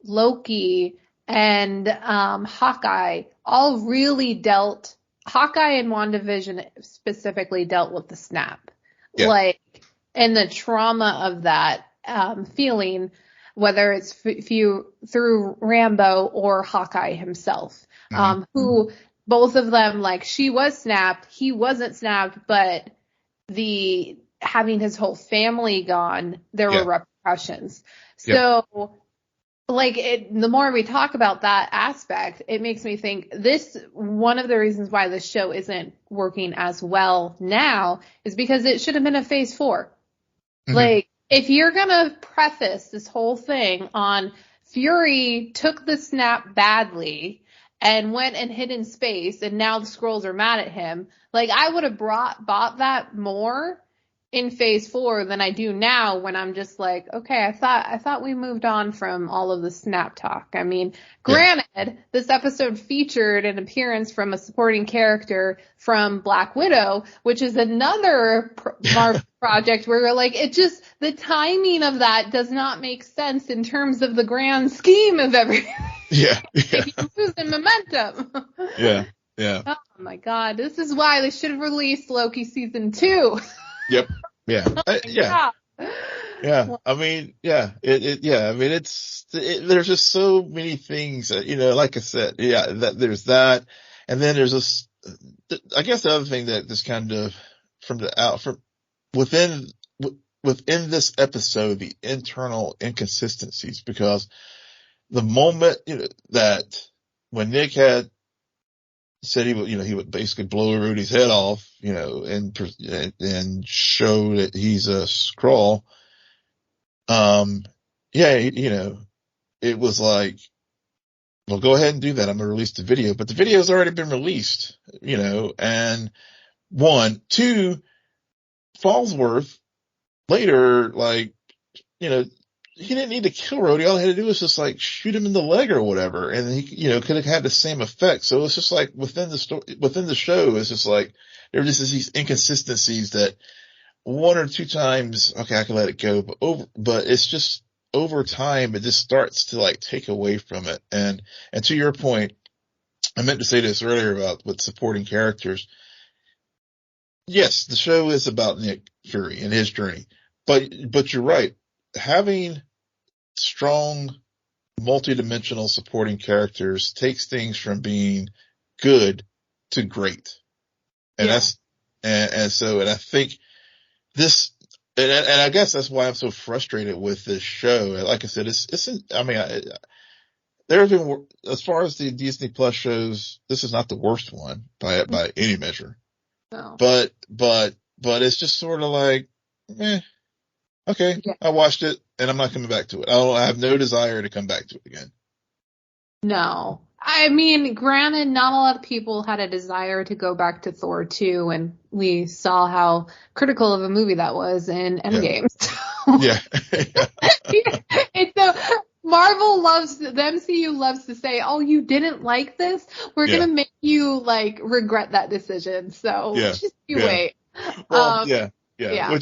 [SPEAKER 1] Loki, and Hawkeye all really Hawkeye and WandaVision specifically dealt with the snap.
[SPEAKER 2] Yeah.
[SPEAKER 1] Like, and the trauma of that feeling, whether it's through Rambo or Hawkeye himself,
[SPEAKER 2] Mm-hmm.
[SPEAKER 1] who both of them, like, she was snapped, he wasn't snapped, but having his whole family gone, there were repercussions.
[SPEAKER 2] Yeah.
[SPEAKER 1] So, like, the more we talk about that aspect, it makes me think one of the reasons why this show isn't working as well now is because it should have been a phase 4. Mm-hmm. Like, if you're gonna preface this whole thing on Fury took the snap badly and went and hid in space, and now the Skrulls are mad at him, like, I would have bought that more in phase 4 than I do now, when I'm just like, okay, I thought we moved on from all of the snap talk. I mean, granted, this episode featured an appearance from a supporting character from Black Widow, which is another Marvel project where you're like, the timing of that does not make sense in terms of the grand scheme of everything.
[SPEAKER 2] Yeah.
[SPEAKER 1] You're losing momentum.
[SPEAKER 2] Yeah. Yeah.
[SPEAKER 1] Oh my God. This is why they should have released Loki season 2.
[SPEAKER 2] Yep. Yeah. Yeah. Yeah. I mean, yeah. I mean, there's just so many things that, like I said, there's that. And then there's I guess the other thing that just kind of within this episode, the internal inconsistencies, because the moment, that when Nick had said he would basically blow Rudy's head off, and show that he's a Skrull. It was like, well, go ahead and do that. I'm going to release the video, but the video's already been released, and 1, 2, Fallsworth later, like, he didn't need to kill Rhodey. All he had to do was just, like, shoot him in the leg or whatever, and he, could have had the same effect. So it's just like within the show, it's just like there are just these inconsistencies that 1 or 2 times, okay, I can let it go, but it's just over time, it just starts to, like, take away from it. And to your point, I meant to say this earlier about with supporting characters. Yes, the show is about Nick Fury and his journey, but you're right. Having strong, multidimensional supporting characters takes things from being good to great. And and I think this, and I guess that's why I'm so frustrated with this show. Like I said, there have been, as far as the Disney Plus shows, this is not the worst one by any measure.
[SPEAKER 1] No.
[SPEAKER 2] But it's just sort of like, okay, I watched it and I'm not coming back to it. I have no desire to come back to it again.
[SPEAKER 1] No. I mean, granted, not a lot of people had a desire to go back to Thor 2, and we saw how critical of a movie that was in
[SPEAKER 2] Yeah.
[SPEAKER 1] Endgame.
[SPEAKER 2] Yeah.
[SPEAKER 1] It's so Marvel loves, the MCU loves to say, "Oh, you didn't like this? We're
[SPEAKER 2] Yeah.
[SPEAKER 1] gonna make you like regret that decision." So
[SPEAKER 2] Yeah.
[SPEAKER 1] just you
[SPEAKER 2] Yeah.
[SPEAKER 1] wait.
[SPEAKER 2] Well, yeah. Yeah.
[SPEAKER 1] Yeah.
[SPEAKER 2] It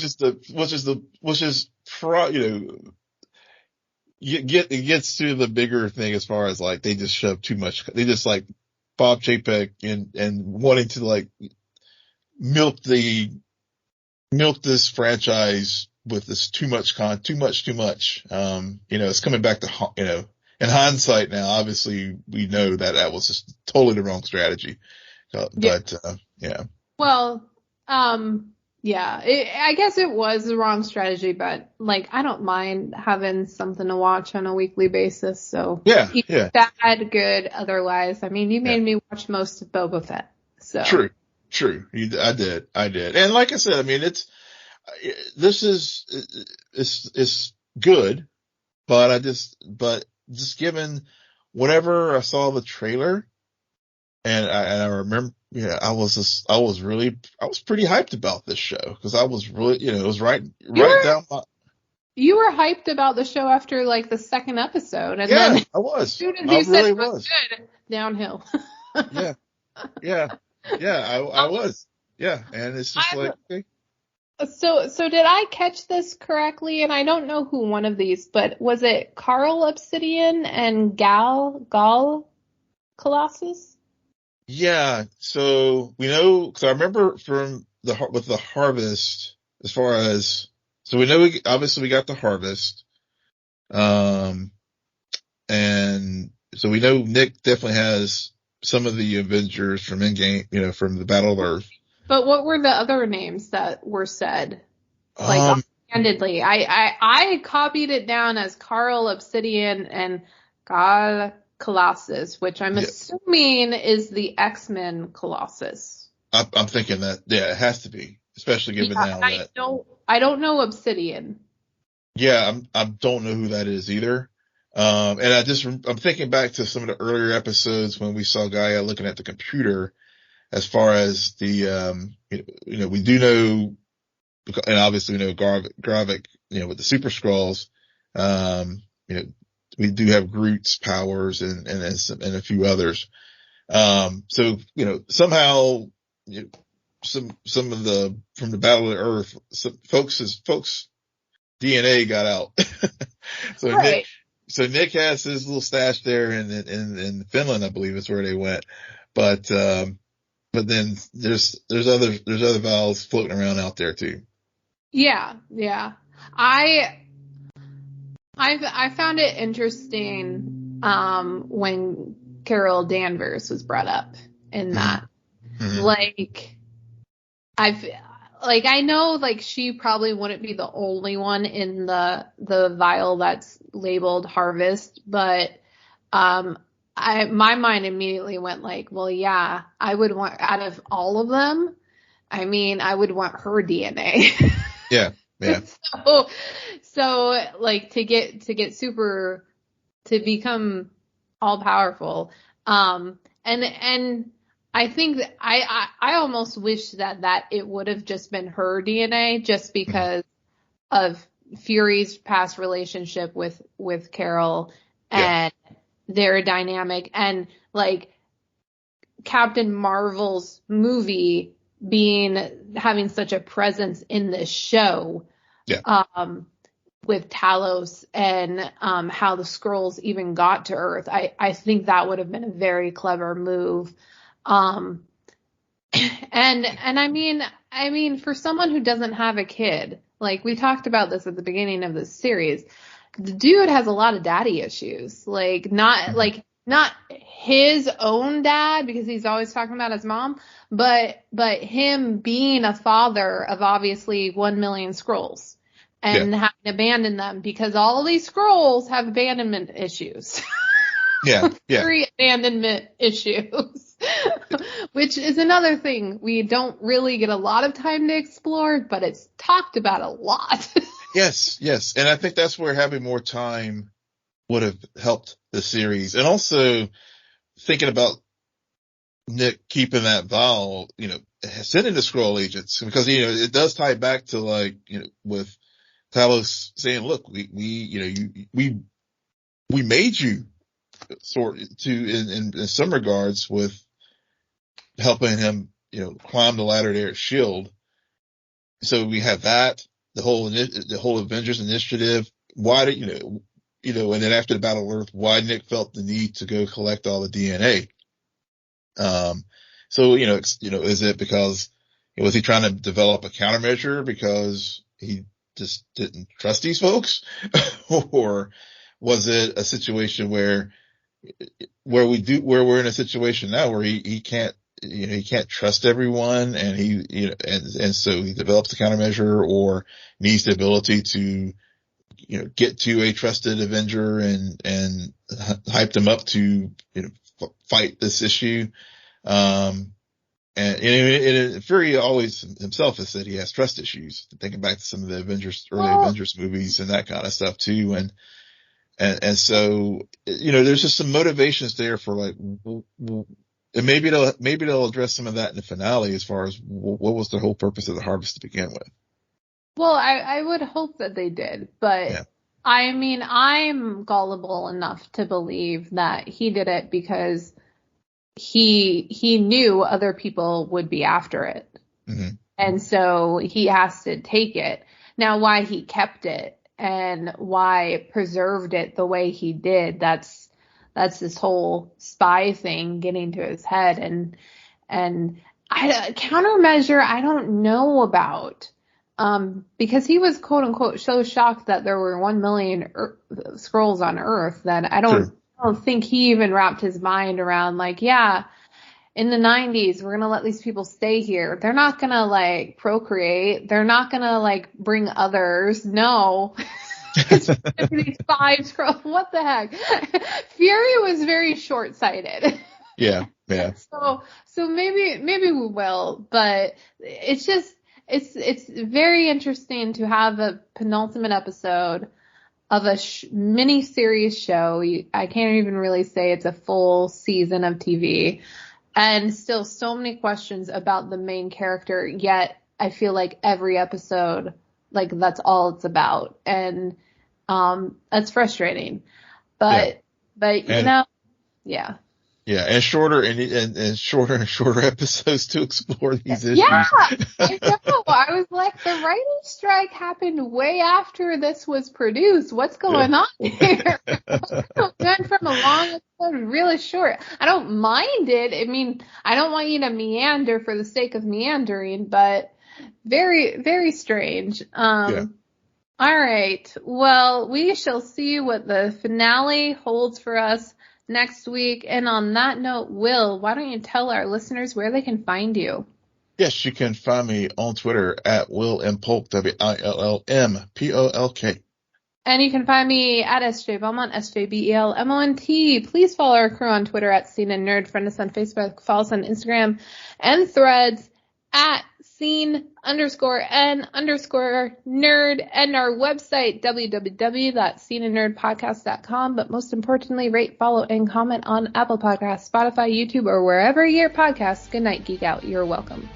[SPEAKER 2] gets to the bigger thing as far as like they just shove too much. They just like Bob Chapek and wanting to like milk this franchise with this too much. It's coming back to, in hindsight now, obviously we know that was just totally the wrong strategy. But yeah.
[SPEAKER 1] Well, yeah, I guess it was the wrong strategy, but like I don't mind having something to watch on a weekly basis. So
[SPEAKER 2] Yeah. Yeah.
[SPEAKER 1] bad, good, otherwise. I mean, you
[SPEAKER 2] Yeah.
[SPEAKER 1] made me watch most of Boba Fett. So
[SPEAKER 2] True. I did. And like I said, I mean, it's good, but just given whenever I saw the trailer and I remember, I was pretty hyped about this show because I was really, it was right down my.
[SPEAKER 1] You were hyped about the show after like the second episode, and
[SPEAKER 2] Yeah,
[SPEAKER 1] then
[SPEAKER 2] I was.
[SPEAKER 1] as soon as
[SPEAKER 2] I
[SPEAKER 1] you said
[SPEAKER 2] really
[SPEAKER 1] it was
[SPEAKER 2] was.
[SPEAKER 1] good, downhill.
[SPEAKER 2] Yeah. I was. Yeah. And it's just like, okay.
[SPEAKER 1] So did I catch this correctly? And I don't know who one of these, but was it Carl Obsidian and Gal Colossus?
[SPEAKER 2] Yeah. So we know, cause I remember with the harvest, as far as, so we know, obviously we got the harvest. And so we know Nick definitely has some of the Avengers from Endgame, from the Battle of Earth.
[SPEAKER 1] But what were the other names that were said? Like offhandedly. I copied it down as Carl Obsidian and Gal Colossus, which I'm assuming is the X-Men Colossus.
[SPEAKER 2] I'm thinking that, yeah, it has to be, especially given now that.
[SPEAKER 1] I don't know Obsidian.
[SPEAKER 2] Yeah, I don't know who that is either. And I'm thinking back to some of the earlier episodes when we saw Gaia looking at the computer as far as the, we do know, and obviously we know Gravik, with the Super Skrulls, we do have Groot's powers and a few others. So, somehow, some of from the Battle of Earth, some folks DNA got out. So
[SPEAKER 1] right.
[SPEAKER 2] Nick has his little stash there in Finland, I believe is where they went. But then there's other vials floating around out there too.
[SPEAKER 1] Yeah. I found it interesting, when Carol Danvers was brought up in that. Mm-hmm. I know like she probably wouldn't be the only one in the vial that's labeled Harvest, but my mind immediately went like, well, yeah, I would want, out of all of them, I mean, I would want her DNA.
[SPEAKER 2] Yeah.
[SPEAKER 1] So like to become all powerful. And I think that I almost wish that it would have just been her DNA, just because of Fury's past relationship with Carol and their dynamic, and like Captain Marvel's movie having such a presence in this show.
[SPEAKER 2] Yeah.
[SPEAKER 1] With Talos and how the Skrulls even got to Earth. I think that would have been a very clever move. And I mean, for someone who doesn't have a kid, like we talked about this at the beginning of this series, the dude has a lot of daddy issues. Like not his own dad, because he's always talking about his mom, but him being a father of obviously 1 million Skrulls and having abandoned them, because all these Skrulls have abandonment issues.
[SPEAKER 2] Yeah.
[SPEAKER 1] Abandonment issues, which is another thing we don't really get a lot of time to explore, but it's talked about a lot.
[SPEAKER 2] Yes. And I think that's where having more time would have helped the series. And also thinking about Nick keeping that vow, sending the Skrull agents, because, it does tie back to, like, with Talos saying, look, we made you sort to, in some regards, with helping him, climb the ladder there at S.H.I.E.L.D. So we have that, the whole Avengers initiative. Why did, and then after the Battle of Earth, why Nick felt the need to go collect all the DNA. So, is it because, was he trying to develop a countermeasure because he just didn't trust these folks? Or was it a situation where we're in a situation now where he can't, he can't trust everyone, and and so he develops a countermeasure, or needs the ability to, get to a trusted Avenger and hype them up to, fight this issue. And Fury always himself has said he has trust issues, thinking back to some of the early Avengers movies and that kind of stuff too. And so, there's just some motivations there for, like, and maybe they'll address some of that in the finale, as far as what was the whole purpose of the harvest to begin with.
[SPEAKER 1] Well, I would hope that they did, but yeah. I mean, I'm gullible enough to believe that he did it because he knew other people would be after it. Mm-hmm. And so he has to take it. Now, why he kept it and why preserved it the way he did, that's this whole spy thing getting to his head. And countermeasure, I don't know about. Because he was, quote unquote, so shocked that there were 1 million Skrulls on Earth that I don't think he even wrapped his mind around, like, yeah, in the 90s, we're going to let these people stay here. They're not going to, like, procreate. They're not going to, like, bring others. No. It's these 5 Skrulls. What the heck? Fury was very short-sighted.
[SPEAKER 2] Yeah.
[SPEAKER 1] So maybe we will, but it's just, it's very interesting to have a penultimate episode of a mini-series show. I can't even really say it's a full season of TV, and still so many questions about the main character, yet I feel like every episode, like, that's all it's about. And that's frustrating. But yeah.
[SPEAKER 2] Yeah, and shorter and shorter episodes to explore these issues.
[SPEAKER 1] Yeah, I know. I was like, the writing strike happened way after this was produced. What's going on here? Went from a long episode really short. I don't mind it. I mean, I don't want you to meander for the sake of meandering, but very, very strange. All right. Well, we shall see what the finale holds for us next week. And on that note, Will, why don't you tell our listeners where they can find you?
[SPEAKER 2] Yes, you can find me on Twitter at Will M. Polk, WILLMPOLK.
[SPEAKER 1] And you can find me at SJ Belmont, SJBELMONT. Please follow our crew on Twitter at SNN Nerd. Friend us on Facebook, follow us on Instagram and Threads at scene_n_nerd, and our website, www.scenennerdpodcast.com. But most importantly, rate, follow, and comment on Apple Podcasts, Spotify, YouTube, or wherever your podcasts. Good night, Geek Out. You're welcome.